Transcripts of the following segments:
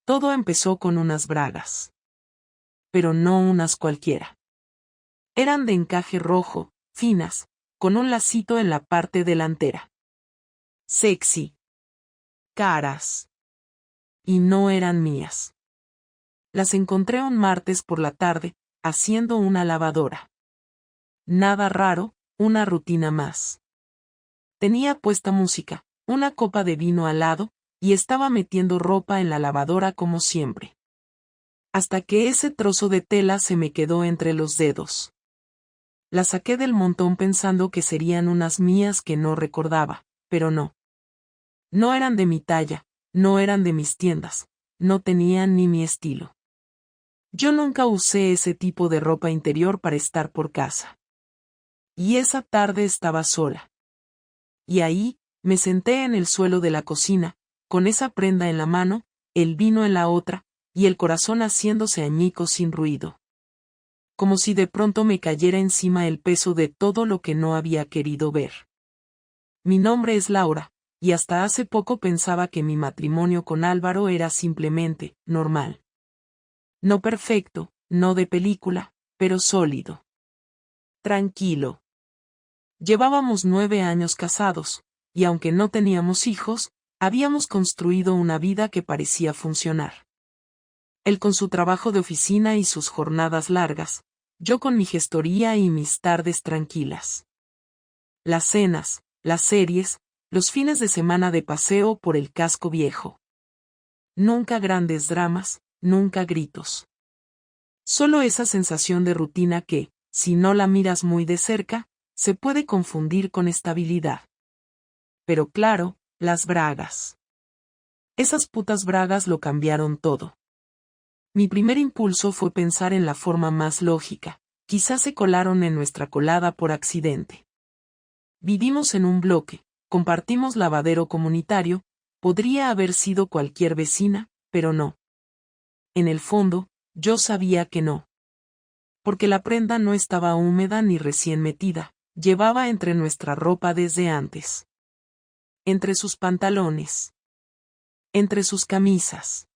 Todo empezó con unas bragas. Pero no unas cualquiera. Eran de encaje rojo, finas, con un lacito en la parte delantera. Sexy. Caras. Y no eran mías. Las encontré un martes por la tarde, haciendo una lavadora. Nada raro, una rutina más. Tenía puesta música, una copa de vino al lado, y estaba metiendo ropa en la lavadora como siempre. Hasta que ese trozo de tela se me quedó entre los dedos. La saqué del montón pensando que serían unas mías que no recordaba, pero no. No eran de mi talla, no eran de mis tiendas, no tenían ni mi estilo. Yo nunca usé ese tipo de ropa interior para estar por casa. Y esa tarde estaba sola. Y ahí, me senté en el suelo de la cocina, con esa prenda en la mano, el vino en la otra, y el corazón haciéndose añicos sin ruido. Como si de pronto me cayera encima el peso de todo lo que no había querido ver. Mi nombre es Laura, y hasta hace poco pensaba que mi matrimonio con Álvaro era simplemente normal. No perfecto, no de película, pero sólido. Tranquilo. Llevábamos 9 años casados, y aunque no teníamos hijos, habíamos construido una vida que parecía funcionar. Él con su trabajo de oficina y sus jornadas largas, yo con mi gestoría y mis tardes tranquilas. Las cenas, las series, los fines de semana de paseo por el casco viejo. Nunca grandes dramas, nunca gritos. Solo esa sensación de rutina que, si no la miras muy de cerca, se puede confundir con estabilidad. Pero claro, las bragas. Esas putas bragas lo cambiaron todo. Mi primer impulso fue pensar en la forma más lógica, quizás se colaron en nuestra colada por accidente. Vivimos en un bloque, compartimos lavadero comunitario, podría haber sido cualquier vecina, pero no. En el fondo, yo sabía que no. Porque la prenda no estaba húmeda ni recién metida, llevaba entre nuestra ropa desde antes. Entre sus pantalones. Entre sus camisas.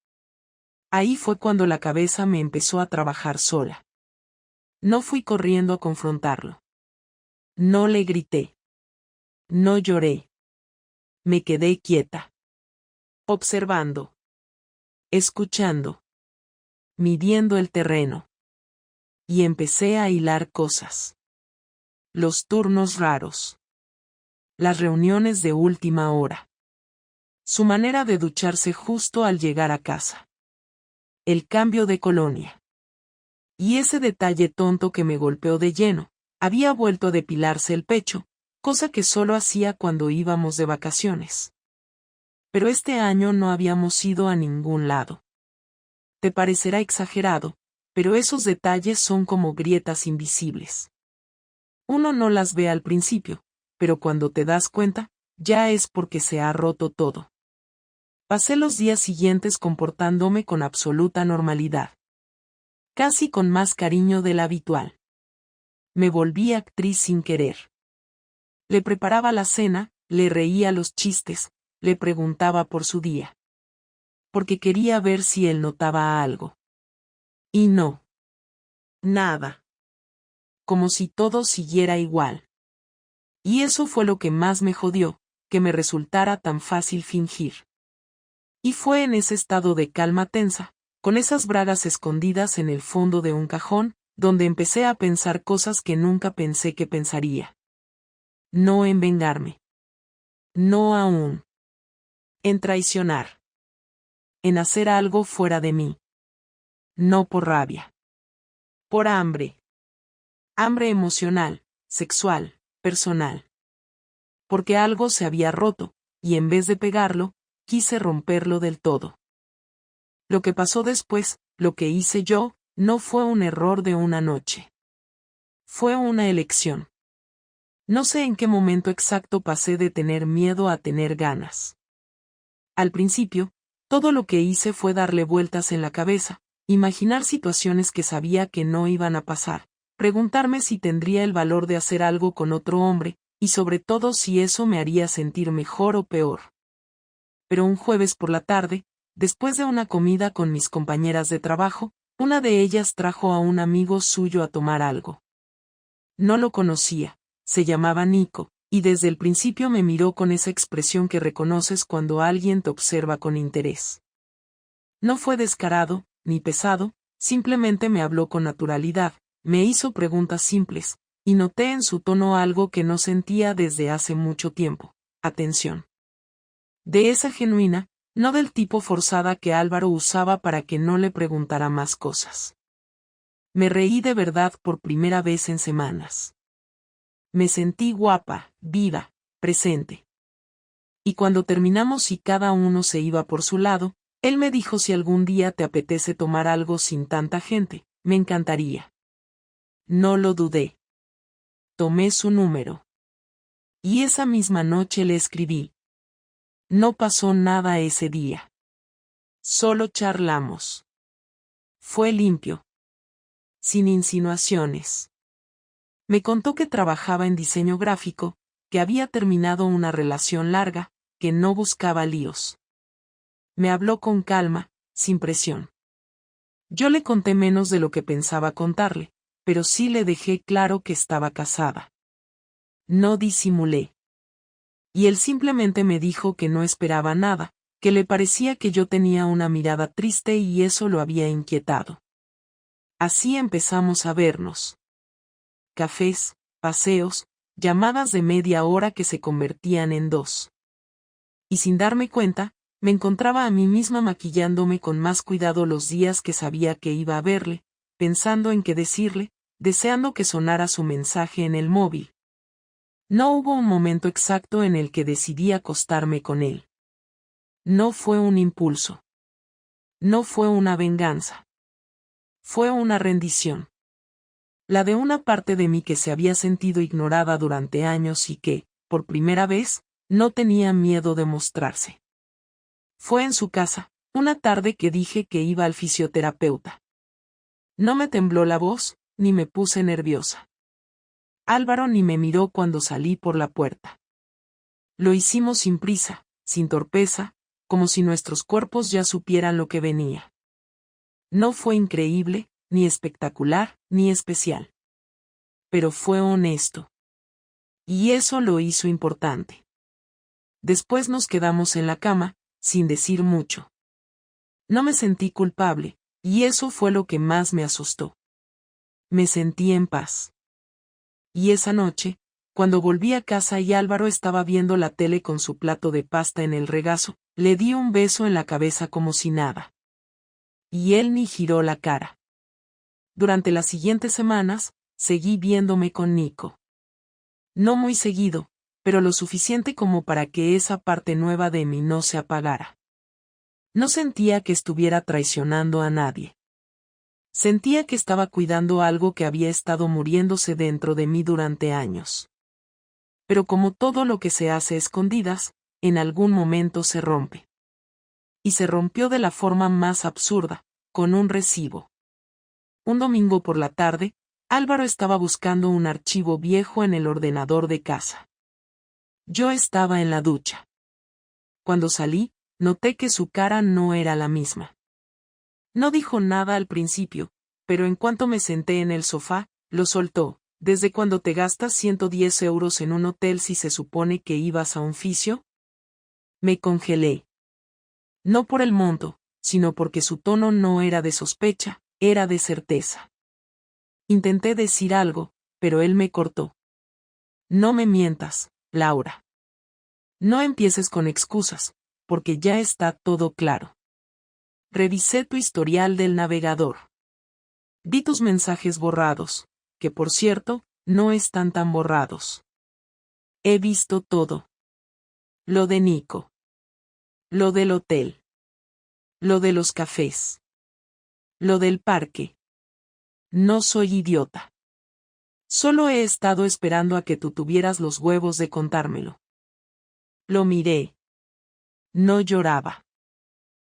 Ahí fue cuando la cabeza me empezó a trabajar sola. No fui corriendo a confrontarlo. No le grité. No lloré. Me quedé quieta. Observando. Escuchando. Midiendo el terreno. Y empecé a hilar cosas. Los turnos raros. Las reuniones de última hora. Su manera de ducharse justo al llegar a casa. El cambio de colonia. Y ese detalle tonto que me golpeó de lleno, había vuelto a depilarse el pecho, cosa que solo hacía cuando íbamos de vacaciones. Pero este año no habíamos ido a ningún lado. Te parecerá exagerado, pero esos detalles son como grietas invisibles. Uno no las ve al principio, pero cuando te das cuenta, ya es porque se ha roto todo. Pasé los días siguientes comportándome con absoluta normalidad. Casi con más cariño del habitual. Me volví actriz sin querer. Le preparaba la cena, le reía los chistes, le preguntaba por su día. Porque quería ver si él notaba algo. Y no. Nada. Como si todo siguiera igual. Y eso fue lo que más me jodió, que me resultara tan fácil fingir. Y fue en ese estado de calma tensa, con esas bragas escondidas en el fondo de un cajón, donde empecé a pensar cosas que nunca pensé que pensaría. No en vengarme. No aún. En traicionar. En hacer algo fuera de mí. No por rabia. Por hambre. Hambre emocional, sexual, personal. Porque algo se había roto, y en vez de pegarlo, quise romperlo del todo. Lo que pasó después, lo que hice yo, no fue un error de una noche. Fue una elección. No sé en qué momento exacto pasé de tener miedo a tener ganas. Al principio, todo lo que hice fue darle vueltas en la cabeza, imaginar situaciones que sabía que no iban a pasar, preguntarme si tendría el valor de hacer algo con otro hombre, y sobre todo si eso me haría sentir mejor o peor. Pero un jueves por la tarde, después de una comida con mis compañeras de trabajo, una de ellas trajo a un amigo suyo a tomar algo. No lo conocía, se llamaba Nico, y desde el principio me miró con esa expresión que reconoces cuando alguien te observa con interés. No fue descarado, ni pesado, simplemente me habló con naturalidad, me hizo preguntas simples, y noté en su tono algo que no sentía desde hace mucho tiempo: atención. De esa genuina, no del tipo forzada que Álvaro usaba para que no le preguntara más cosas. Me reí de verdad por primera vez en semanas. Me sentí guapa, viva, presente. Y cuando terminamos y cada uno se iba por su lado, él me dijo: si algún día te apetece tomar algo sin tanta gente, me encantaría. No lo dudé. Tomé su número. Y esa misma noche le escribí. No pasó nada ese día. Solo charlamos. Fue limpio. Sin insinuaciones. Me contó que trabajaba en diseño gráfico, que había terminado una relación larga, que no buscaba líos. Me habló con calma, sin presión. Yo le conté menos de lo que pensaba contarle, pero sí le dejé claro que estaba casada. No disimulé. Y él simplemente me dijo que no esperaba nada, que le parecía que yo tenía una mirada triste y eso lo había inquietado. Así empezamos a vernos. Cafés, paseos, llamadas de media hora que se convertían en 2. Y sin darme cuenta, me encontraba a mí misma maquillándome con más cuidado los días que sabía que iba a verle, pensando en qué decirle, deseando que sonara su mensaje en el móvil. No hubo un momento exacto en el que decidí acostarme con él. No fue un impulso. No fue una venganza. Fue una rendición. La de una parte de mí que se había sentido ignorada durante años y que, por primera vez, no tenía miedo de mostrarse. Fue en su casa, una tarde que dije que iba al fisioterapeuta. No me tembló la voz, ni me puse nerviosa. Álvaro ni me miró cuando salí por la puerta. Lo hicimos sin prisa, sin torpeza, como si nuestros cuerpos ya supieran lo que venía. No fue increíble, ni espectacular, ni especial. Pero fue honesto. Y eso lo hizo importante. Después nos quedamos en la cama, sin decir mucho. No me sentí culpable, y eso fue lo que más me asustó. Me sentí en paz. Y esa noche, cuando volví a casa y Álvaro estaba viendo la tele con su plato de pasta en el regazo, le di un beso en la cabeza como si nada. Y él ni giró la cara. Durante las siguientes semanas, seguí viéndome con Nico. No muy seguido, pero lo suficiente como para que esa parte nueva de mí no se apagara. No sentía que estuviera traicionando a nadie. Sentía que estaba cuidando algo que había estado muriéndose dentro de mí durante años. Pero como todo lo que se hace a escondidas, en algún momento se rompe. Y se rompió de la forma más absurda, con un recibo. Un domingo por la tarde, Álvaro estaba buscando un archivo viejo en el ordenador de casa. Yo estaba en la ducha. Cuando salí, noté que su cara no era la misma. No dijo nada al principio, pero en cuanto me senté en el sofá, lo soltó. ¿Desde cuándo te gastas 110 euros en un hotel si se supone que ibas a un fisio? Me congelé. No por el monto, sino porque su tono no era de sospecha, era de certeza. Intenté decir algo, pero él me cortó. No me mientas, Laura. No empieces con excusas, porque ya está todo claro. Revisé tu historial del navegador. Vi tus mensajes borrados, que por cierto, no están tan borrados. He visto todo. Lo de Nico. Lo del hotel. Lo de los cafés. Lo del parque. No soy idiota. Solo he estado esperando a que tú tuvieras los huevos de contármelo. Lo miré. No lloraba.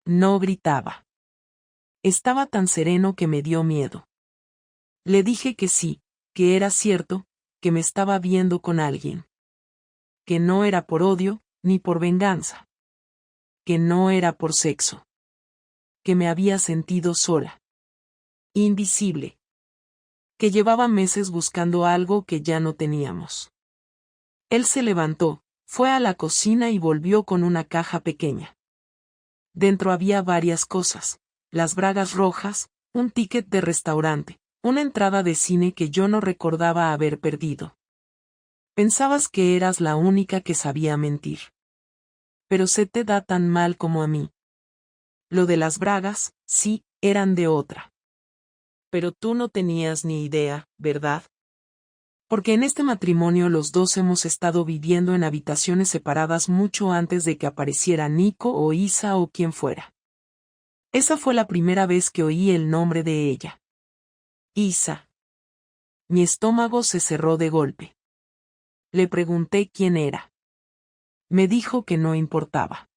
No gritaba. Estaba tan sereno que me dio miedo. Le dije que sí, que era cierto, que me estaba viendo con alguien. Que no era por odio, ni por venganza. Que no era por sexo. que me había sentido sola. Invisible. Que llevaba meses buscando algo que ya no teníamos. Él se levantó, fue a la cocina y volvió con una caja pequeña. Dentro había varias cosas: las bragas rojas, un ticket de restaurante, una entrada de cine que yo no recordaba haber perdido. Pensabas que eras la única que sabía mentir. Pero se te da tan mal como a mí. Lo de las bragas, sí, eran de otra. Pero tú no tenías ni idea, ¿verdad? Porque en este matrimonio los dos hemos estado viviendo en habitaciones separadas mucho antes de que apareciera Nico o Isa o quien fuera. Esa fue la primera vez que oí el nombre de ella. Isa. Mi estómago se cerró de golpe. Le pregunté quién era. Me dijo que no importaba.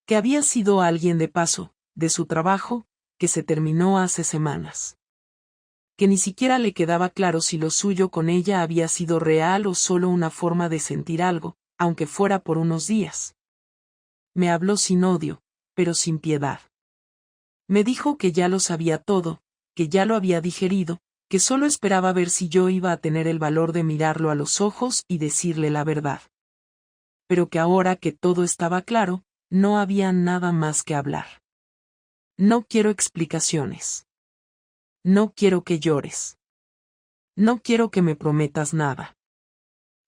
Que había sido alguien de paso, de su trabajo, que se terminó hace semanas. Que ni siquiera le quedaba claro si lo suyo con ella había sido real o solo una forma de sentir algo, aunque fuera por unos días. Me habló sin odio, pero sin piedad. Me dijo que ya lo sabía todo, que ya lo había digerido, que solo esperaba ver si yo iba a tener el valor de mirarlo a los ojos y decirle la verdad. Pero que ahora que todo estaba claro, no había nada más que hablar. No quiero explicaciones. No quiero que llores. No quiero que me prometas nada.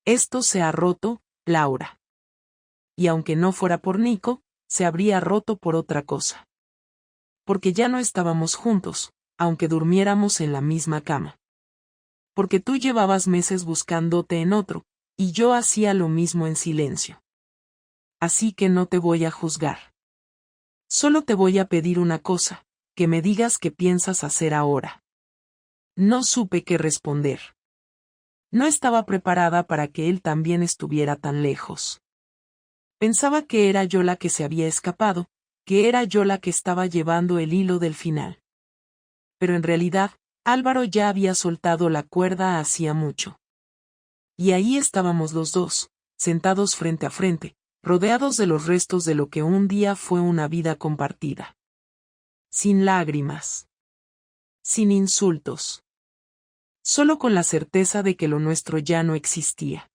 Esto se ha roto, Laura. Y aunque no fuera por Nico, se habría roto por otra cosa. Porque ya no estábamos juntos, aunque durmiéramos en la misma cama. Porque tú llevabas meses buscándote en otro, y yo hacía lo mismo en silencio. Así que no te voy a juzgar. Solo te voy a pedir una cosa, que me digas qué piensas hacer ahora. No supe qué responder. No estaba preparada para que él también estuviera tan lejos. Pensaba que era yo la que se había escapado, que era yo la que estaba llevando el hilo del final. Pero en realidad, Álvaro ya había soltado la cuerda hacía mucho. Y ahí estábamos los dos, sentados frente a frente, rodeados de los restos de lo que un día fue una vida compartida. Sin lágrimas. Sin insultos. Solo con la certeza de que lo nuestro ya no existía.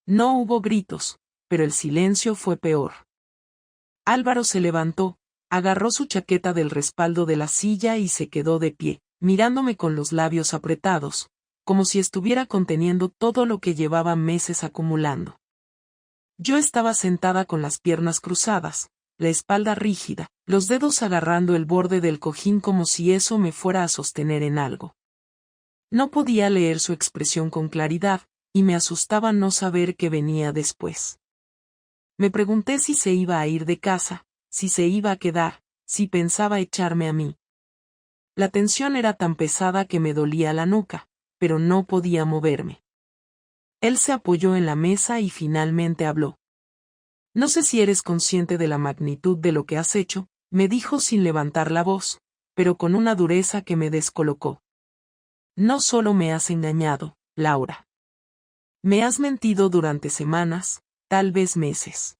No hubo gritos, pero el silencio fue peor. Álvaro se levantó, agarró su chaqueta del respaldo de la silla y se quedó de pie, mirándome con los labios apretados, como si estuviera conteniendo todo lo que llevaba meses acumulando. Yo estaba sentada con las piernas cruzadas, la espalda rígida, los dedos agarrando el borde del cojín como si eso me fuera a sostener en algo. No podía leer su expresión con claridad, y me asustaba no saber qué venía después. Me pregunté si se iba a ir de casa, si se iba a quedar, si pensaba echarme a mí. La tensión era tan pesada que me dolía la nuca, pero no podía moverme. Él se apoyó en la mesa y finalmente habló. No sé si eres consciente de la magnitud de lo que has hecho, me dijo sin levantar la voz, pero con una dureza que me descolocó. No solo me has engañado, Laura. Me has mentido durante semanas, tal vez meses.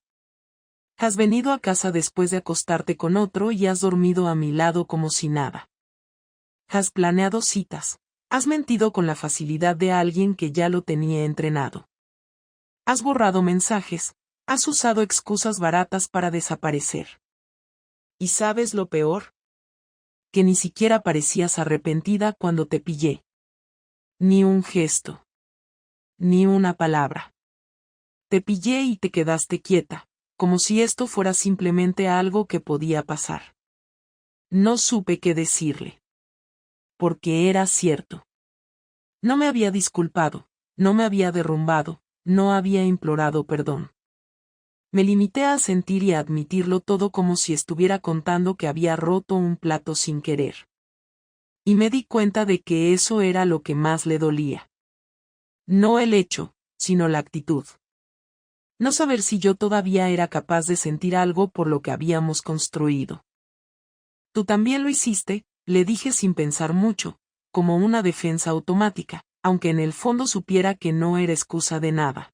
Has venido a casa después de acostarte con otro y has dormido a mi lado como si nada. Has planeado citas, has mentido con la facilidad de alguien que ya lo tenía entrenado. Has borrado mensajes, has usado excusas baratas para desaparecer. ¿Y sabes lo peor? Que ni siquiera parecías arrepentida cuando te pillé. Ni un gesto. Ni una palabra. Te pillé y te quedaste quieta, como si esto fuera simplemente algo que podía pasar. No supe qué decirle. Porque era cierto. No me había disculpado, no me había derrumbado, no había implorado perdón. Me limité a sentir y a admitirlo todo como si estuviera contando que había roto un plato sin querer. Y me di cuenta de que eso era lo que más le dolía. No el hecho, sino la actitud. No saber si yo todavía era capaz de sentir algo por lo que habíamos construido. Tú también lo hiciste, le dije sin pensar mucho, como una defensa automática, aunque en el fondo supiera que no era excusa de nada.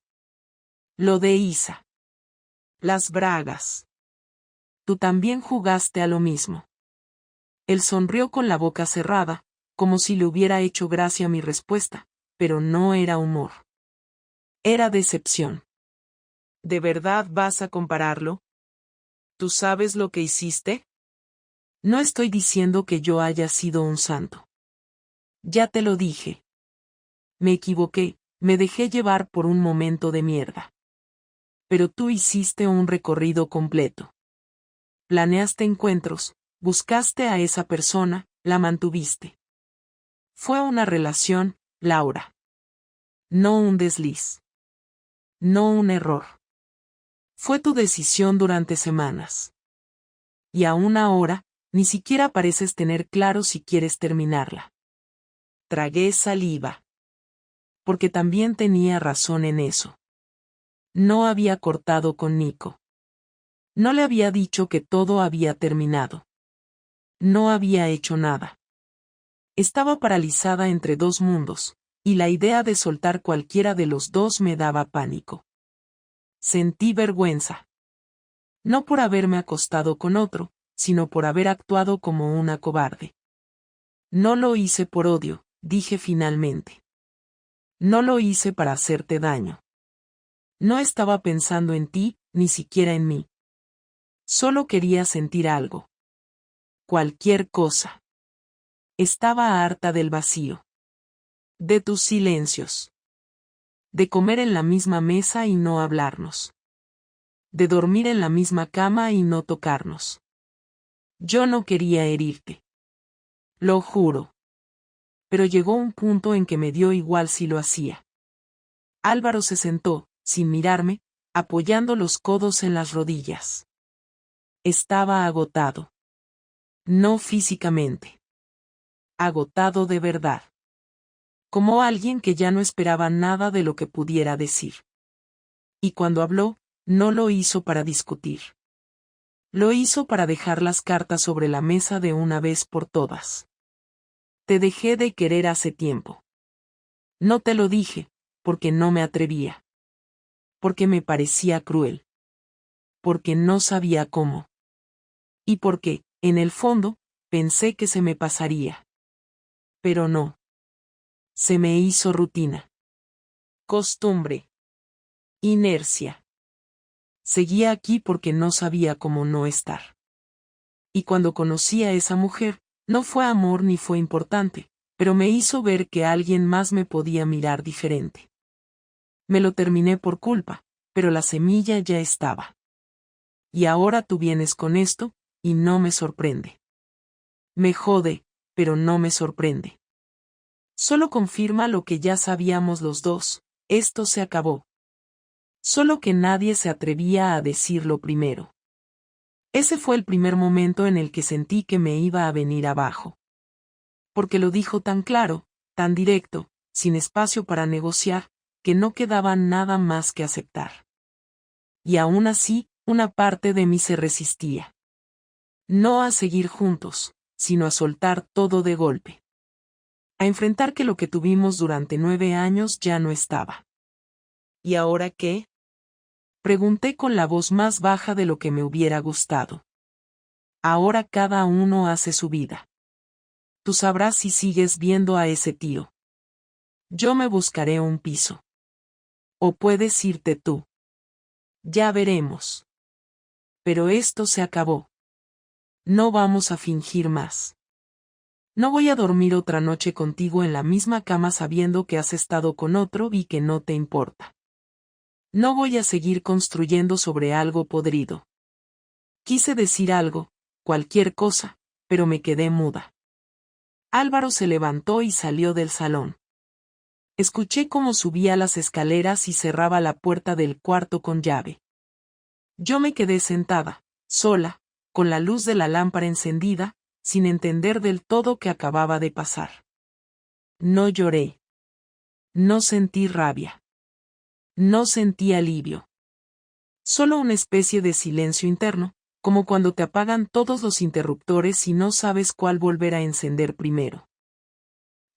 Lo de Isa. Las bragas. Tú también jugaste a lo mismo. Él sonrió con la boca cerrada, como si le hubiera hecho gracia mi respuesta, pero no era humor. Era decepción. ¿De verdad vas a compararlo? ¿Tú sabes lo que hiciste? No estoy diciendo que yo haya sido un santo. Ya te lo dije. Me equivoqué, me dejé llevar por un momento de mierda. Pero tú hiciste un recorrido completo. Planeaste encuentros, buscaste a esa persona, la mantuviste. Fue una relación, Laura. No un desliz. No un error. Fue tu decisión durante semanas. Y aún ahora, ni siquiera pareces tener claro si quieres terminarla. Tragué saliva. Porque también tenía razón en eso. No había cortado con Nico. No le había dicho que todo había terminado. No había hecho nada. Estaba paralizada entre dos mundos, y la idea de soltar cualquiera de los dos me daba pánico. Sentí vergüenza. No por haberme acostado con otro, sino por haber actuado como una cobarde. No lo hice por odio, dije finalmente. No lo hice para hacerte daño. No estaba pensando en ti, ni siquiera en mí. Solo quería sentir algo. Cualquier cosa. Estaba harta del vacío. De tus silencios. De comer en la misma mesa y no hablarnos. De dormir en la misma cama y no tocarnos. Yo no quería herirte. Lo juro. Pero llegó un punto en que me dio igual si lo hacía. Álvaro se sentó, sin mirarme, apoyando los codos en las rodillas. Estaba agotado. No físicamente. Agotado de verdad. Como alguien que ya no esperaba nada de lo que pudiera decir. Y cuando habló, no lo hizo para discutir. Lo hizo para dejar las cartas sobre la mesa de una vez por todas. Te dejé de querer hace tiempo. No te lo dije, porque no me atrevía. Porque me parecía cruel. Porque no sabía cómo. Y porque, en el fondo, pensé que se me pasaría. Pero no. Se me hizo rutina. Costumbre. Inercia. Seguía aquí porque no sabía cómo no estar. Y cuando conocí a esa mujer, no fue amor ni fue importante, pero me hizo ver que alguien más me podía mirar diferente. Me lo terminé por culpa, pero la semilla ya estaba. Y ahora tú vienes con esto, y no me sorprende. Me jode, pero no me sorprende. Solo confirma lo que ya sabíamos los dos, esto se acabó. Solo que nadie se atrevía a decirlo primero. Ese fue el primer momento en el que sentí que me iba a venir abajo. Porque lo dijo tan claro, tan directo, sin espacio para negociar, que no quedaba nada más que aceptar. Y aún así, una parte de mí se resistía. No a seguir juntos, sino a soltar todo de golpe. A enfrentar que lo que tuvimos durante 9 años ya no estaba. ¿Y ahora qué? Pregunté con la voz más baja de lo que me hubiera gustado. Ahora cada uno hace su vida. Tú sabrás si sigues viendo a ese tío. Yo me buscaré un piso. O puedes irte tú. Ya veremos. Pero esto se acabó. No vamos a fingir más. No voy a dormir otra noche contigo en la misma cama sabiendo que has estado con otro y que no te importa. No voy a seguir construyendo sobre algo podrido. Quise decir algo, cualquier cosa, pero me quedé muda. Álvaro se levantó y salió del salón. Escuché cómo subía las escaleras y cerraba la puerta del cuarto con llave. Yo me quedé sentada, sola, con la luz de la lámpara encendida, sin entender del todo qué acababa de pasar. No lloré. No sentí rabia. No sentí alivio. Solo una especie de silencio interno, como cuando te apagan todos los interruptores y no sabes cuál volver a encender primero.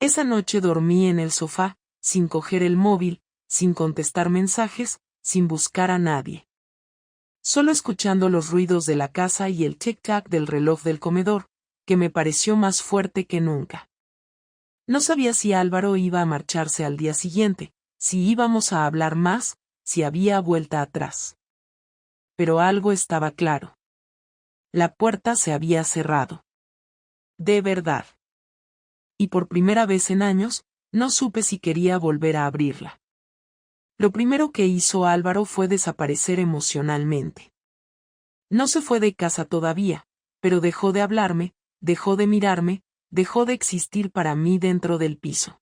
Esa noche dormí en el sofá, sin coger el móvil, sin contestar mensajes, sin buscar a nadie. Solo escuchando los ruidos de la casa y el tic-tac del reloj del comedor, que me pareció más fuerte que nunca. No sabía si Álvaro iba a marcharse al día siguiente, si íbamos a hablar más, si había vuelta atrás. Pero algo estaba claro. La puerta se había cerrado. De verdad. Y por primera vez en años, no supe si quería volver a abrirla. Lo primero que hizo Álvaro fue desaparecer emocionalmente. No se fue de casa todavía, pero dejó de hablarme, dejó de mirarme, dejó de existir para mí dentro del piso.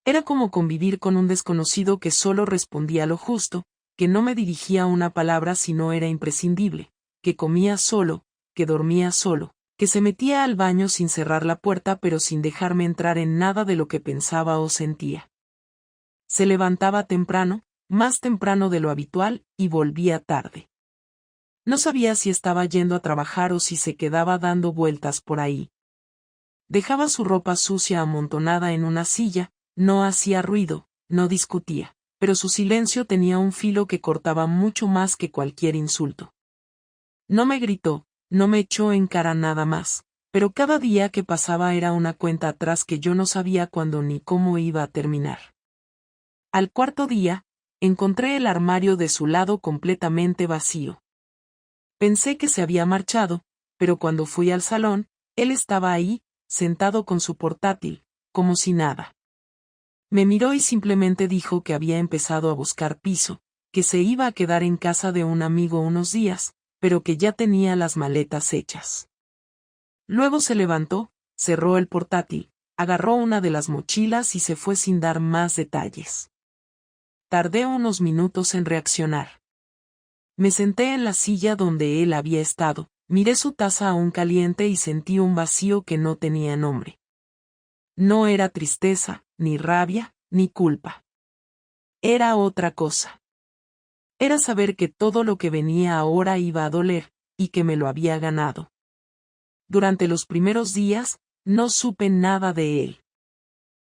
Era como convivir con un desconocido que solo respondía lo justo, que no me dirigía una palabra si no era imprescindible, que comía solo, que dormía solo, que se metía al baño sin cerrar la puerta pero sin dejarme entrar en nada de lo que pensaba o sentía. Se levantaba temprano, más temprano de lo habitual, y volvía tarde. No sabía si estaba yendo a trabajar o si se quedaba dando vueltas por ahí. Dejaba su ropa sucia amontonada en una silla, no hacía ruido, no discutía, pero su silencio tenía un filo que cortaba mucho más que cualquier insulto. No me gritó, no me echó en cara nada más, pero cada día que pasaba era una cuenta atrás que yo no sabía cuándo ni cómo iba a terminar. Al cuarto día, encontré el armario de su lado completamente vacío. Pensé que se había marchado, pero cuando fui al salón, él estaba ahí, sentado con su portátil, como si nada. Me miró y simplemente dijo que había empezado a buscar piso, que se iba a quedar en casa de un amigo unos días, pero que ya tenía las maletas hechas. Luego se levantó, cerró el portátil, agarró una de las mochilas y se fue sin dar más detalles. Tardé unos minutos en reaccionar. Me senté en la silla donde él había estado, miré su taza aún caliente y sentí un vacío que no tenía nombre. No era tristeza, ni rabia, ni culpa. Era otra cosa. Era saber que todo lo que venía ahora iba a doler, y que me lo había ganado. Durante los primeros días, no supe nada de él.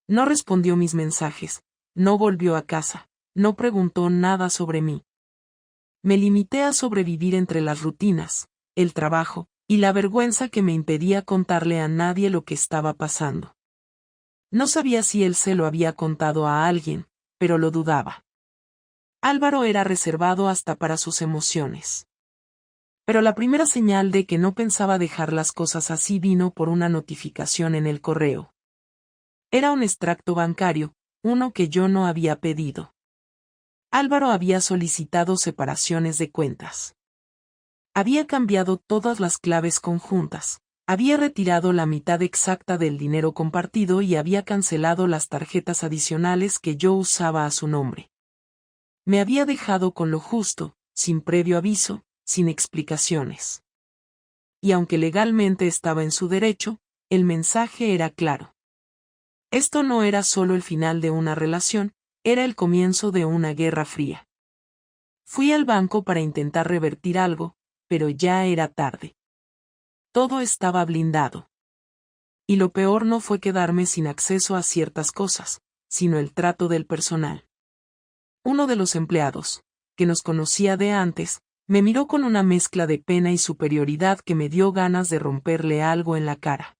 No respondió mis mensajes, no volvió a casa, no preguntó nada sobre mí. Me limité a sobrevivir entre las rutinas, el trabajo, y la vergüenza que me impedía contarle a nadie lo que estaba pasando. No sabía si él se lo había contado a alguien, pero lo dudaba. Álvaro era reservado hasta para sus emociones. Pero la primera señal de que no pensaba dejar las cosas así vino por una notificación en el correo. Era un extracto bancario, uno que yo no había pedido. Álvaro había solicitado separaciones de cuentas. Había cambiado todas las claves conjuntas, había retirado la mitad exacta del dinero compartido y había cancelado las tarjetas adicionales que yo usaba a su nombre. Me había dejado con lo justo, sin previo aviso, sin explicaciones. Y aunque legalmente estaba en su derecho, el mensaje era claro. Esto no era solo el final de una relación, era el comienzo de una guerra fría. Fui al banco para intentar revertir algo, pero ya era tarde. Todo estaba blindado. Y lo peor no fue quedarme sin acceso a ciertas cosas, sino el trato del personal. Uno de los empleados, que nos conocía de antes, me miró con una mezcla de pena y superioridad que me dio ganas de romperle algo en la cara.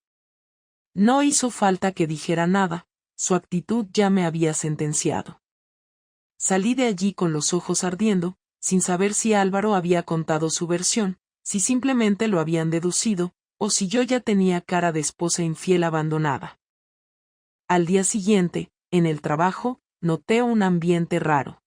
No hizo falta que dijera nada, su actitud ya me había sentenciado. Salí de allí con los ojos ardiendo, sin saber si Álvaro había contado su versión, si simplemente lo habían deducido, o si yo ya tenía cara de esposa infiel abandonada. Al día siguiente, en el trabajo, noté un ambiente raro.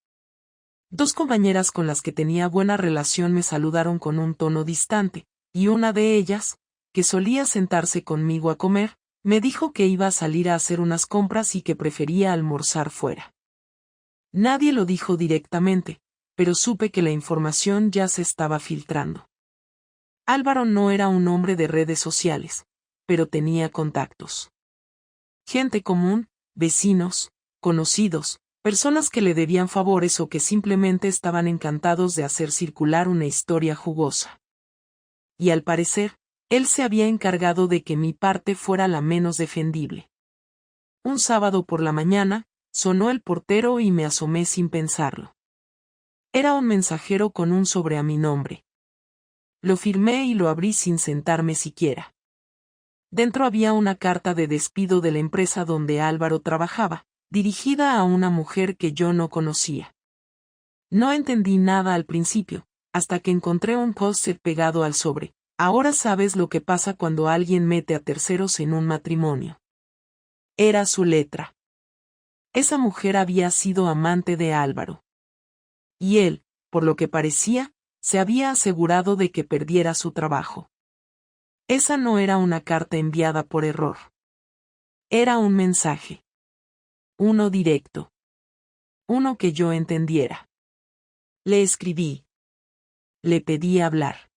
Dos compañeras con las que tenía buena relación me saludaron con un tono distante, y una de ellas, que solía sentarse conmigo a comer, me dijo que iba a salir a hacer unas compras y que prefería almorzar fuera. Nadie lo dijo directamente, pero supe que la información ya se estaba filtrando. Álvaro no era un hombre de redes sociales, pero tenía contactos. Gente común, vecinos, conocidos, personas que le debían favores o que simplemente estaban encantados de hacer circular una historia jugosa. Y al parecer, él se había encargado de que mi parte fuera la menos defendible. Un sábado por la mañana, sonó el portero y me asomé sin pensarlo. Era un mensajero con un sobre a mi nombre. Lo firmé y lo abrí sin sentarme siquiera. Dentro había una carta de despido de la empresa donde Álvaro trabajaba, dirigida a una mujer que yo no conocía. No entendí nada al principio, hasta que encontré un post-it pegado al sobre. Ahora sabes lo que pasa cuando alguien mete a terceros en un matrimonio. Era su letra. Esa mujer había sido amante de Álvaro. Y él, por lo que parecía, se había asegurado de que perdiera su trabajo. Esa no era una carta enviada por error. Era un mensaje. Uno directo. Uno que yo entendiera. Le escribí. Le pedí hablar.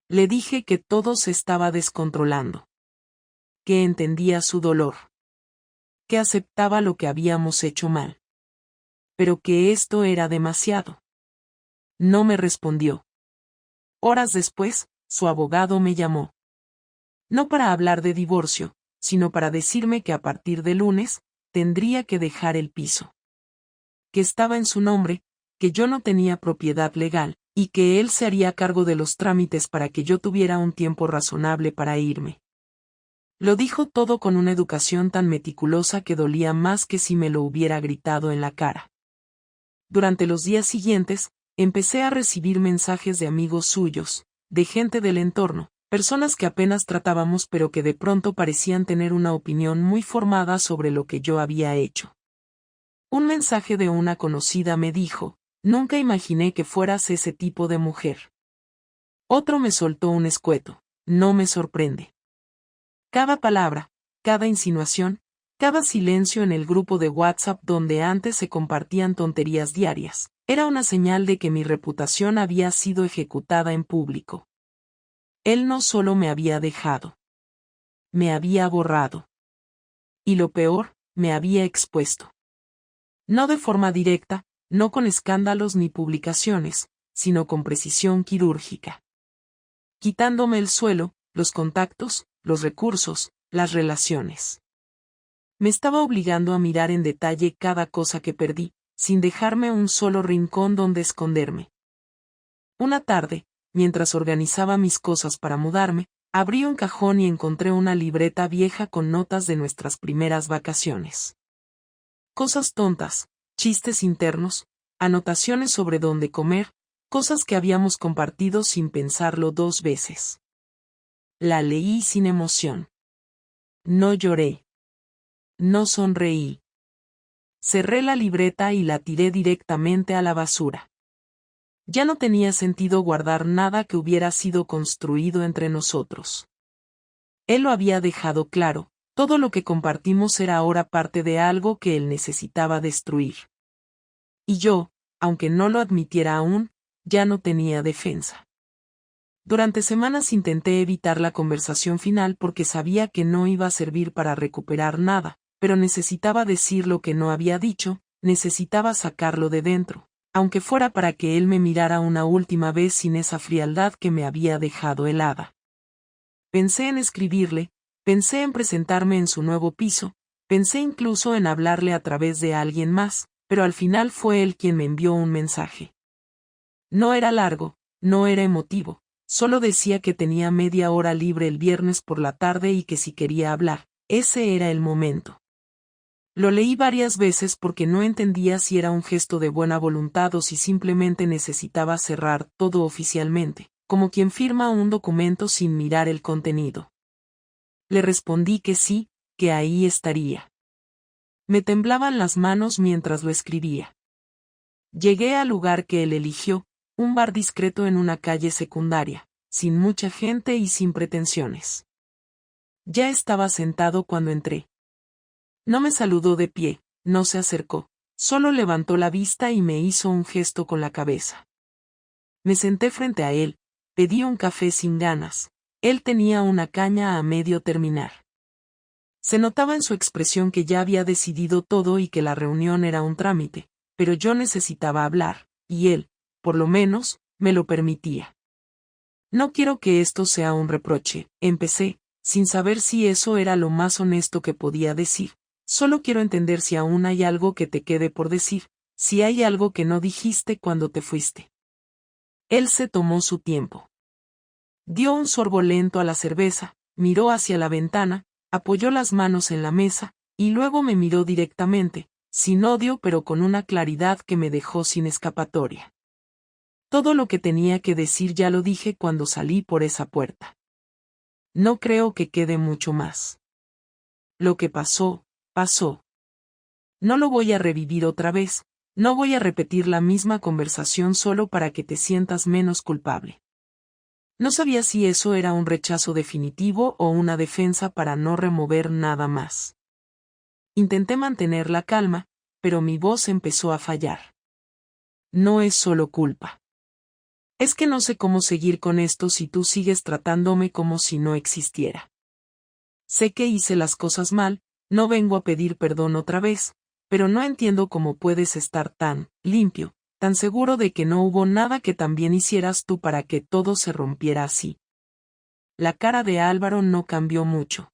Le dije que todo se estaba descontrolando. Que entendía su dolor. Que aceptaba lo que habíamos hecho mal. Pero que esto era demasiado. No me respondió. Horas después, su abogado me llamó. No para hablar de divorcio, sino para decirme que a partir de lunes, tendría que dejar el piso. Que estaba en su nombre, que yo no tenía propiedad legal, y que él se haría cargo de los trámites para que yo tuviera un tiempo razonable para irme. Lo dijo todo con una educación tan meticulosa que dolía más que si me lo hubiera gritado en la cara. Durante los días siguientes, empecé a recibir mensajes de amigos suyos, de gente del entorno, personas que apenas tratábamos pero que de pronto parecían tener una opinión muy formada sobre lo que yo había hecho. Un mensaje de una conocida me dijo, nunca imaginé que fueras ese tipo de mujer. Otro me soltó un escueto, no me sorprende. Cada palabra, cada insinuación, cada silencio en el grupo de WhatsApp donde antes se compartían tonterías diarias, era una señal de que mi reputación había sido ejecutada en público. Él no solo me había dejado. Me había borrado. Y lo peor, me había expuesto. No de forma directa, no con escándalos ni publicaciones, sino con precisión quirúrgica. Quitándome el suelo, los contactos, los recursos, las relaciones. Me estaba obligando a mirar en detalle cada cosa que perdí, sin dejarme un solo rincón donde esconderme. Una tarde, mientras organizaba mis cosas para mudarme, abrí un cajón y encontré una libreta vieja con notas de nuestras primeras vacaciones. Cosas tontas, chistes internos, anotaciones sobre dónde comer, cosas que habíamos compartido sin pensarlo 2 veces. La leí sin emoción. No lloré. No sonreí. Cerré la libreta y la tiré directamente a la basura. Ya no tenía sentido guardar nada que hubiera sido construido entre nosotros. Él lo había dejado claro, todo lo que compartimos era ahora parte de algo que él necesitaba destruir. Y yo, aunque no lo admitiera aún, ya no tenía defensa. Durante semanas intenté evitar la conversación final porque sabía que no iba a servir para recuperar nada, pero necesitaba decir lo que no había dicho, necesitaba sacarlo de dentro, aunque fuera para que él me mirara una última vez sin esa frialdad que me había dejado helada. Pensé en escribirle, pensé en presentarme en su nuevo piso, pensé incluso en hablarle a través de alguien más, pero al final fue él quien me envió un mensaje. No era largo, no era emotivo, solo decía que tenía media hora libre el viernes por la tarde y que si quería hablar, ese era el momento. Lo leí varias veces porque no entendía si era un gesto de buena voluntad o si simplemente necesitaba cerrar todo oficialmente, como quien firma un documento sin mirar el contenido. Le respondí que sí, que ahí estaría. Me temblaban las manos mientras lo escribía. Llegué al lugar que él eligió, un bar discreto en una calle secundaria, sin mucha gente y sin pretensiones. Ya estaba sentado cuando entré. No me saludó de pie, no se acercó, solo levantó la vista y me hizo un gesto con la cabeza. Me senté frente a él, pedí un café sin ganas, él tenía una caña a medio terminar. Se notaba en su expresión que ya había decidido todo y que la reunión era un trámite, pero yo necesitaba hablar, y él, por lo menos, me lo permitía. No quiero que esto sea un reproche, empecé, sin saber si eso era lo más honesto que podía decir. Solo quiero entender si aún hay algo que te quede por decir, si hay algo que no dijiste cuando te fuiste. Él se tomó su tiempo. Dio un sorbo lento a la cerveza, miró hacia la ventana, apoyó las manos en la mesa, y luego me miró directamente, sin odio pero con una claridad que me dejó sin escapatoria. Todo lo que tenía que decir ya lo dije cuando salí por esa puerta. No creo que quede mucho más. Lo que pasó, pasó. No lo voy a revivir otra vez, no voy a repetir la misma conversación solo para que te sientas menos culpable. No sabía si eso era un rechazo definitivo o una defensa para no remover nada más. Intenté mantener la calma, pero mi voz empezó a fallar. No es solo culpa. Es que no sé cómo seguir con esto si tú sigues tratándome como si no existiera. Sé que hice las cosas mal, no vengo a pedir perdón otra vez, pero no entiendo cómo puedes estar tan limpio, tan seguro de que no hubo nada que también hicieras tú para que todo se rompiera así. La cara de Álvaro no cambió mucho.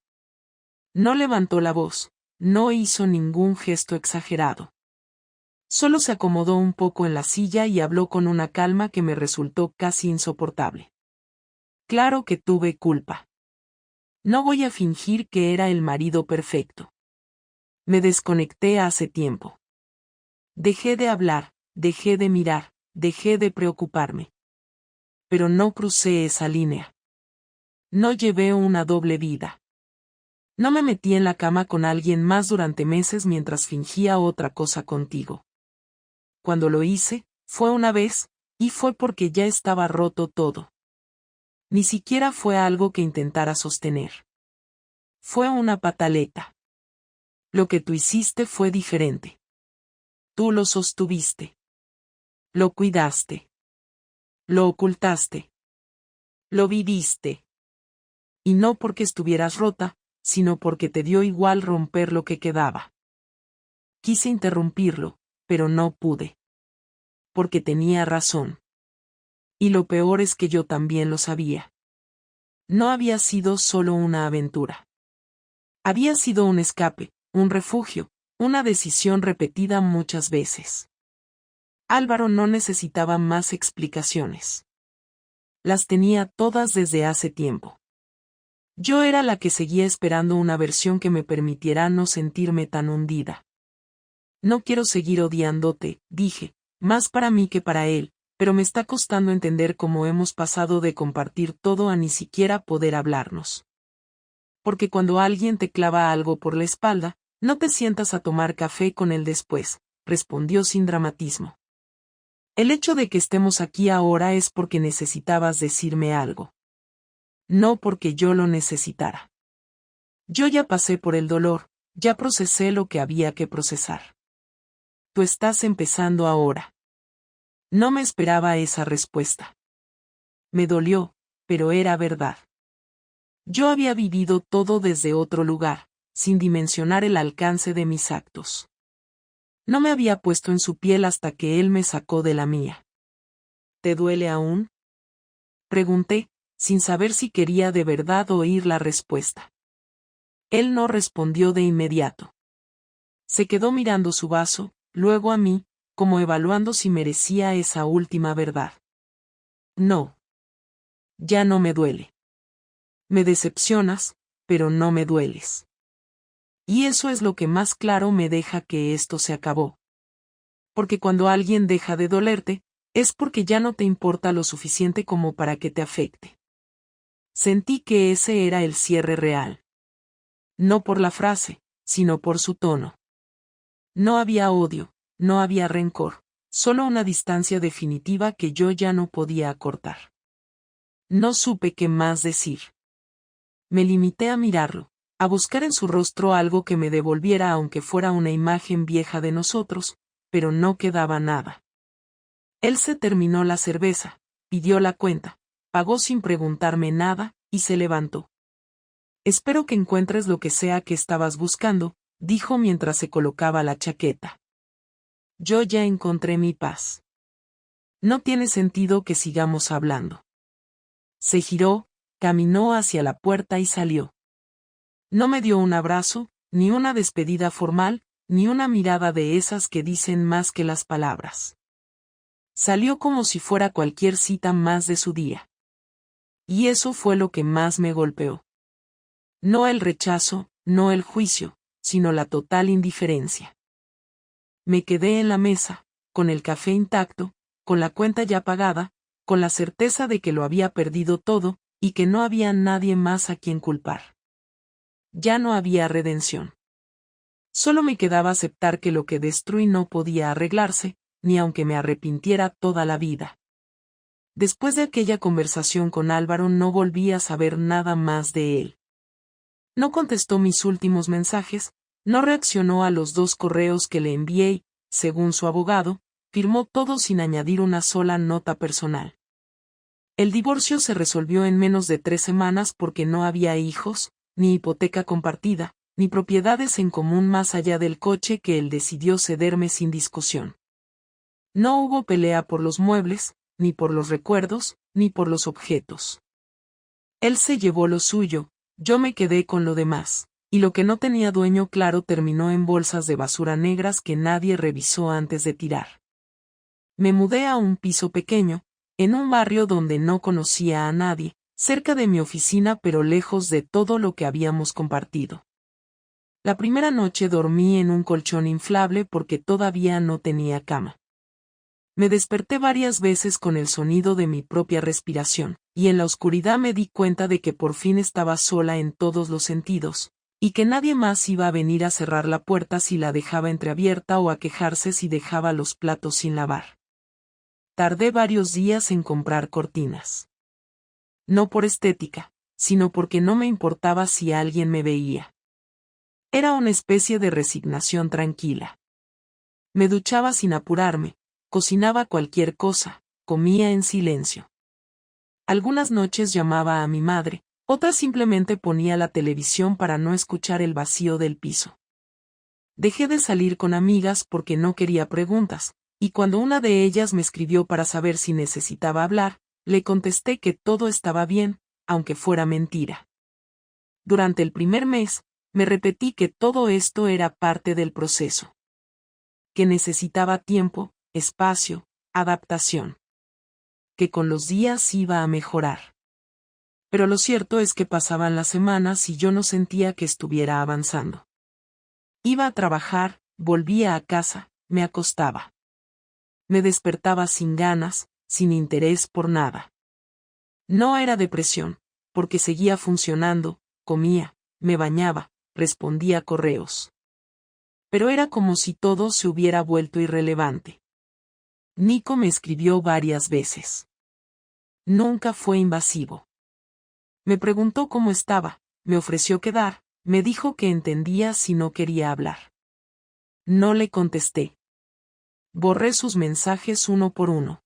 No levantó la voz, no hizo ningún gesto exagerado. Solo se acomodó un poco en la silla y habló con una calma que me resultó casi insoportable. Claro que tuve culpa. No voy a fingir que era el marido perfecto. Me desconecté hace tiempo. Dejé de hablar, dejé de mirar, dejé de preocuparme. Pero no crucé esa línea. No llevé una doble vida. No me metí en la cama con alguien más durante meses mientras fingía otra cosa contigo. Cuando lo hice, fue una vez, y fue porque ya estaba roto todo. Ni siquiera fue algo que intentara sostener. Fue una pataleta. Lo que tú hiciste fue diferente. Tú lo sostuviste. Lo cuidaste. Lo ocultaste. Lo viviste. Y no porque estuvieras rota, sino porque te dio igual romper lo que quedaba. Quise interrumpirlo, pero no pude. Porque tenía razón. Y lo peor es que yo también lo sabía. No había sido solo una aventura. Había sido un escape, un refugio, una decisión repetida muchas veces. Álvaro no necesitaba más explicaciones. Las tenía todas desde hace tiempo. Yo era la que seguía esperando una versión que me permitiera no sentirme tan hundida. No quiero seguir odiándote, dije, más para mí que para él, pero me está costando entender cómo hemos pasado de compartir todo a ni siquiera poder hablarnos. Porque cuando alguien te clava algo por la espalda, no te sientas a tomar café con él después, respondió sin dramatismo. El hecho de que estemos aquí ahora es porque necesitabas decirme algo. No porque yo lo necesitara. Yo ya pasé por el dolor, ya procesé lo que había que procesar. Tú estás empezando ahora. No me esperaba esa respuesta. Me dolió, pero era verdad. Yo había vivido todo desde otro lugar, sin dimensionar el alcance de mis actos. No me había puesto en su piel hasta que él me sacó de la mía. ¿Te duele aún? Pregunté, sin saber si quería de verdad oír la respuesta. Él no respondió de inmediato. Se quedó mirando su vaso, luego a mí, como evaluando si merecía esa última verdad. No. Ya no me duele. Me decepcionas, pero no me dueles. Y eso es lo que más claro me deja que esto se acabó. Porque cuando alguien deja de dolerte, es porque ya no te importa lo suficiente como para que te afecte. Sentí que ese era el cierre real. No por la frase, sino por su tono. No había odio, no había rencor, solo una distancia definitiva que yo ya no podía acortar. No supe qué más decir. Me limité a mirarlo, a buscar en su rostro algo que me devolviera aunque fuera una imagen vieja de nosotros, pero no quedaba nada. Él se terminó la cerveza, pidió la cuenta, pagó sin preguntarme nada, y se levantó. Espero que encuentres lo que sea que estabas buscando, dijo mientras se colocaba la chaqueta. Yo ya encontré mi paz. No tiene sentido que sigamos hablando. Se giró, caminó hacia la puerta y salió. No me dio un abrazo, ni una despedida formal, ni una mirada de esas que dicen más que las palabras. Salió como si fuera cualquier cita más de su día. Y eso fue lo que más me golpeó. No el rechazo, no el juicio, sino la total indiferencia. Me quedé en la mesa, con el café intacto, con la cuenta ya pagada, con la certeza de que lo había perdido todo, y que no había nadie más a quien culpar. Ya no había redención. Solo me quedaba aceptar que lo que destruí no podía arreglarse, ni aunque me arrepintiera toda la vida. Después de aquella conversación con Álvaro no volví a saber nada más de él. No contestó mis últimos mensajes, no reaccionó a los 2 correos que le envié y, según su abogado, firmó todo sin añadir una sola nota personal. El divorcio se resolvió en menos de 3 semanas porque no había hijos, ni hipoteca compartida, ni propiedades en común más allá del coche que él decidió cederme sin discusión. No hubo pelea por los muebles, ni por los recuerdos, ni por los objetos. Él se llevó lo suyo, yo me quedé con lo demás, y lo que no tenía dueño claro terminó en bolsas de basura negras que nadie revisó antes de tirar. Me mudé a un piso pequeño, en un barrio donde no conocía a nadie, cerca de mi oficina pero lejos de todo lo que habíamos compartido. La primera noche dormí en un colchón inflable porque todavía no tenía cama. Me desperté varias veces con el sonido de mi propia respiración, y en la oscuridad me di cuenta de que por fin estaba sola en todos los sentidos, y que nadie más iba a venir a cerrar la puerta si la dejaba entreabierta o a quejarse si dejaba los platos sin lavar. Tardé varios días en comprar cortinas. No por estética, sino porque no me importaba si alguien me veía. Era una especie de resignación tranquila. Me duchaba sin apurarme, cocinaba cualquier cosa, comía en silencio. Algunas noches llamaba a mi madre, otras simplemente ponía la televisión para no escuchar el vacío del piso. Dejé de salir con amigas porque no quería preguntas, y cuando una de ellas me escribió para saber si necesitaba hablar, le contesté que todo estaba bien, aunque fuera mentira. Durante el primer mes, me repetí que todo esto era parte del proceso. Que necesitaba tiempo, espacio, adaptación. Que con los días iba a mejorar. Pero lo cierto es que pasaban las semanas y yo no sentía que estuviera avanzando. Iba a trabajar, volvía a casa, me acostaba. Me despertaba sin ganas, sin interés por nada. No era depresión, porque seguía funcionando, comía, me bañaba, respondía correos. Pero era como si todo se hubiera vuelto irrelevante. Nico me escribió varias veces. Nunca fue invasivo. Me preguntó cómo estaba, me ofreció quedar, me dijo que entendía si no quería hablar. No le contesté. Borré sus mensajes uno por uno.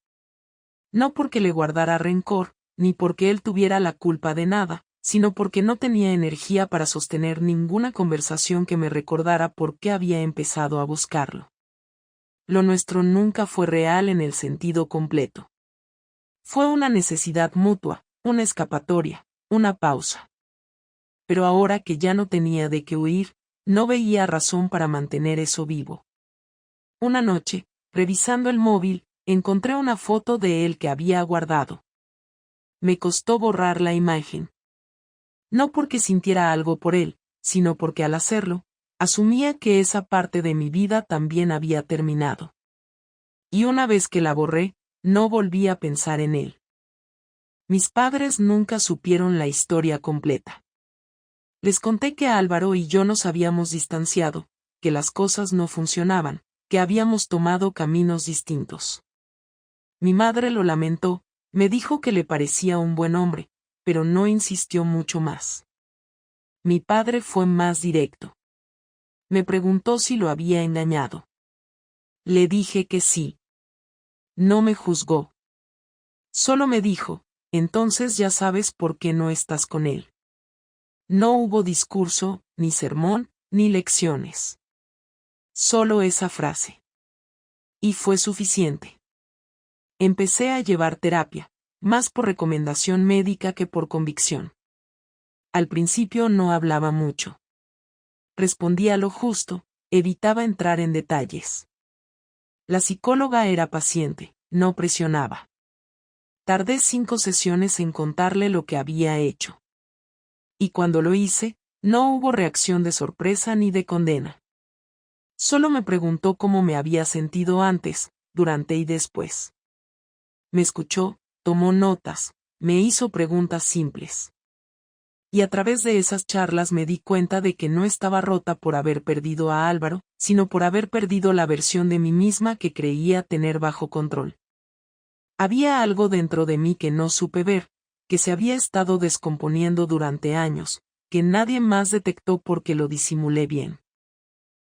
No porque le guardara rencor, ni porque él tuviera la culpa de nada, sino porque no tenía energía para sostener ninguna conversación que me recordara por qué había empezado a buscarlo. Lo nuestro nunca fue real en el sentido completo. Fue una necesidad mutua, una escapatoria, una pausa. Pero ahora que ya no tenía de qué huir, no veía razón para mantener eso vivo. Una noche, revisando el móvil, encontré una foto de él que había guardado. Me costó borrar la imagen. No porque sintiera algo por él, sino porque al hacerlo, asumía que esa parte de mi vida también había terminado. Y una vez que la borré, no volví a pensar en él. Mis padres nunca supieron la historia completa. Les conté que Álvaro y yo nos habíamos distanciado, que las cosas no funcionaban, que habíamos tomado caminos distintos. Mi madre lo lamentó, me dijo que le parecía un buen hombre, pero no insistió mucho más. Mi padre fue más directo. Me preguntó si lo había engañado. Le dije que sí. No me juzgó. Solo me dijo, entonces ya sabes por qué no estás con él. No hubo discurso, ni sermón, ni lecciones. Solo esa frase. Y fue suficiente. Empecé a llevar terapia, más por recomendación médica que por convicción. Al principio no hablaba mucho. Respondía lo justo, evitaba entrar en detalles. La psicóloga era paciente, no presionaba. Tardé 5 sesiones en contarle lo que había hecho. Y cuando lo hice, No hubo reacción de sorpresa ni de condena. Solo me preguntó cómo me había sentido antes, durante y después. Me escuchó, tomó notas, me hizo preguntas simples. Y a través de esas charlas me di cuenta de que no estaba rota por haber perdido a Álvaro, sino por haber perdido la versión de mí misma que creía tener bajo control. Había algo dentro de mí que no supe ver, que se había estado descomponiendo durante años, que nadie más detectó porque lo disimulé bien.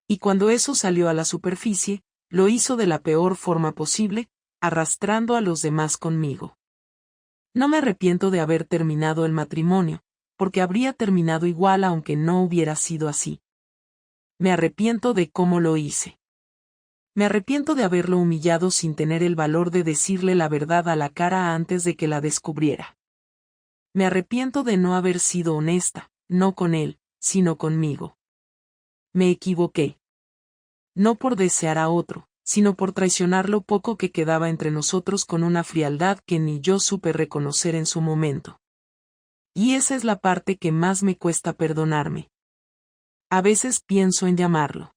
Y cuando eso salió a la superficie, lo hizo de la peor forma posible, arrastrando a los demás conmigo. No me arrepiento de haber terminado el matrimonio, porque habría terminado igual aunque no hubiera sido así. Me arrepiento de cómo lo hice. Me arrepiento de haberlo humillado sin tener el valor de decirle la verdad a la cara antes de que la descubriera. Me arrepiento de no haber sido honesta, no con él, sino conmigo. Me equivoqué. No por desear a otro, sino por traicionar lo poco que quedaba entre nosotros con una frialdad que ni yo supe reconocer en su momento. Y esa es la parte que más me cuesta perdonarme. A veces pienso en llamarlo.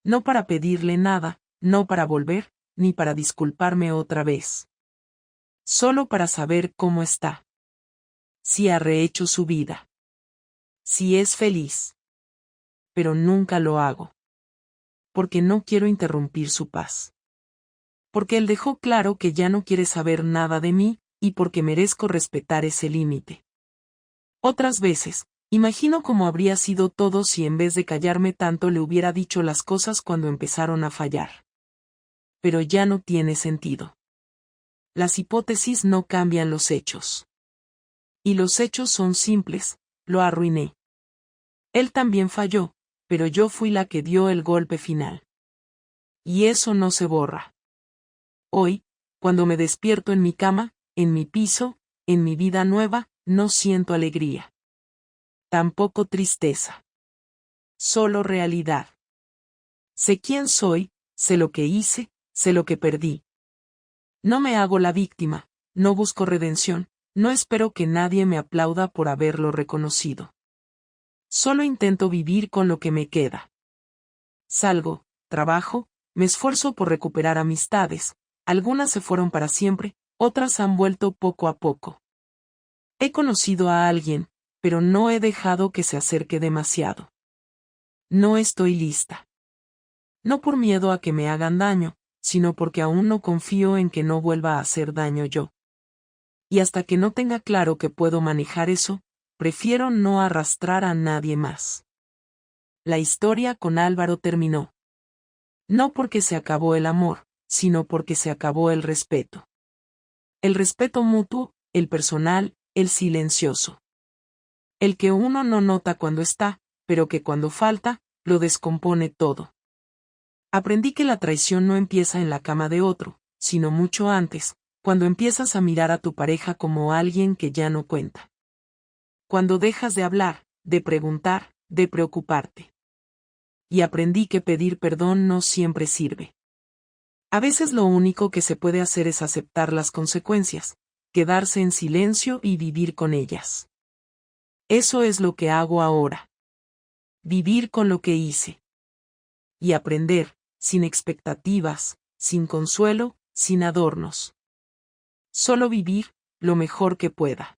No para pedirle nada, no para volver, ni para disculparme otra vez. Solo para saber cómo está. Si ha rehecho su vida. Si es feliz. Pero nunca lo hago. Porque no quiero interrumpir su paz. Porque él dejó claro que ya no quiere saber nada de mí, y porque merezco respetar ese límite. Otras veces, imagino cómo habría sido todo si en vez de callarme tanto le hubiera dicho las cosas cuando empezaron a fallar. Pero ya no tiene sentido. Las hipótesis no cambian los hechos. Y los hechos son simples, lo arruiné. Él también falló, pero yo fui la que dio el golpe final. Y eso no se borra. Hoy, cuando me despierto en mi cama, en mi piso, en mi vida nueva, no siento alegría. Tampoco tristeza. Solo realidad. Sé quién soy, sé lo que hice, sé lo que perdí. No me hago la víctima, no busco redención, no espero que nadie me aplauda por haberlo reconocido. Solo intento vivir con lo que me queda. Salgo, trabajo, me esfuerzo por recuperar amistades, algunas se fueron para siempre, otras han vuelto poco a poco. He conocido a alguien, pero no he dejado que se acerque demasiado. No estoy lista. No por miedo a que me hagan daño, sino porque aún no confío en que no vuelva a hacer daño yo. Y hasta que no tenga claro que puedo manejar eso, prefiero no arrastrar a nadie más. La historia con Álvaro terminó. No porque se acabó el amor, sino porque se acabó el respeto. El respeto mutuo, el personal, el silencioso. El que uno no nota cuando está, pero que cuando falta, lo descompone todo. Aprendí que la traición no empieza en la cama de otro, sino mucho antes, cuando empiezas a mirar a tu pareja como alguien que ya no cuenta. Cuando dejas de hablar, de preguntar, de preocuparte. Y aprendí que pedir perdón no siempre sirve. A veces lo único que se puede hacer es aceptar las consecuencias, quedarse en silencio y vivir con ellas. Eso es lo que hago ahora. Vivir con lo que hice. Y aprender, sin expectativas, sin consuelo, sin adornos. Solo vivir, lo mejor que pueda.